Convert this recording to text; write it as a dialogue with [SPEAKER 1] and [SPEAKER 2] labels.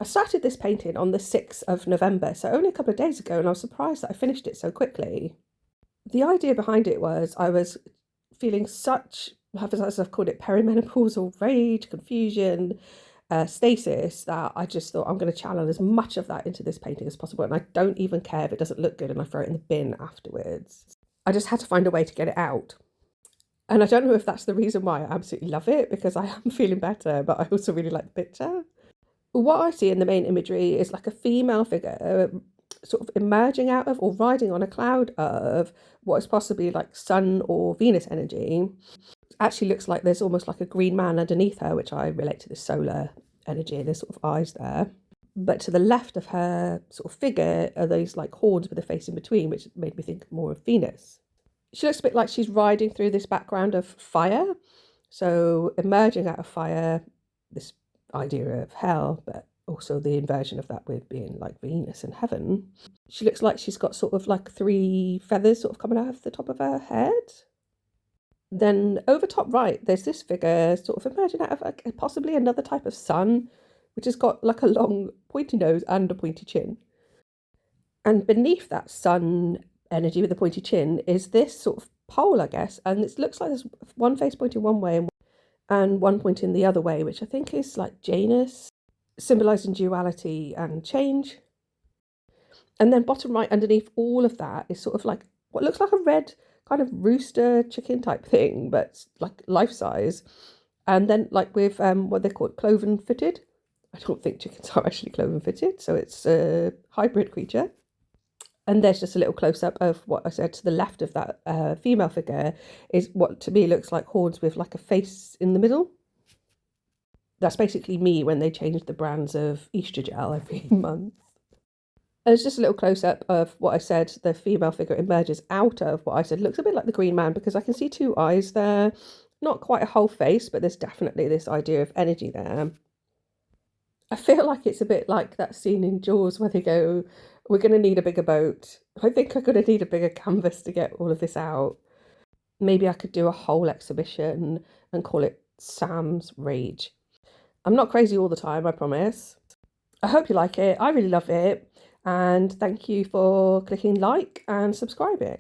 [SPEAKER 1] started this painting on the 6th of November, so only a couple of days ago, and I was surprised that I finished it so quickly. The idea behind it was I was feeling such, as I've called it, perimenopausal rage, confusion, stasis, that I just thought I'm going to channel as much of that into this painting as possible, and I don't even care if it doesn't look good and I throw it in the bin afterwards. I just had to find a way to get it out. And I don't know if that's the reason why I absolutely love it, because I am feeling better, but I also really like the picture. What I see in the main imagery is like a female figure sort of emerging out of or riding on a cloud of what is possibly like Sun or Venus energy. It actually looks like there's almost like a green man underneath her, which I relate to the solar energy. There's sort of eyes there. But to the left of her sort of figure are those like horns with a face in between, which made me think more of Venus. She looks a bit like she's riding through this background of fire. So emerging out of fire, this idea of hell, but also the inversion of that with being like Venus and heaven. She looks like she's got sort of like 3 feathers sort of coming out of the top of her head. Then over top right, there's this figure sort of emerging out of like possibly another type of sun, which has got like a long pointy nose and a pointy chin. And beneath that sun energy with the pointy chin is this sort of pole, I guess, and it looks like there's one face pointing one way and one pointing the other way, which I think is like Janus, symbolising duality and change. And then bottom right underneath all of that is sort of like what looks like a red kind of rooster chicken type thing, but like life size. And then like with what they call it, cloven footed. I don't think chickens are actually cloven footed, so it's a hybrid creature. And there's just a little close-up of what I said to the left of that female figure is what to me looks like horns with like a face in the middle. That's basically me when they change the brands of Estrogel every month. And it's just a little close-up of what I said, the female figure emerges out of what I said looks a bit like the Green Man, because I can see 2 eyes there. Not quite a whole face, but there's definitely this idea of energy there. I feel like it's a bit like that scene in Jaws where they go, we're going to need a bigger boat. I think I'm going to need a bigger canvas to get all of this out. Maybe I could do a whole exhibition and call it Sam's Rage. I'm not crazy all the time, I promise. I hope you like it. I really love it. And thank you for clicking like and subscribing.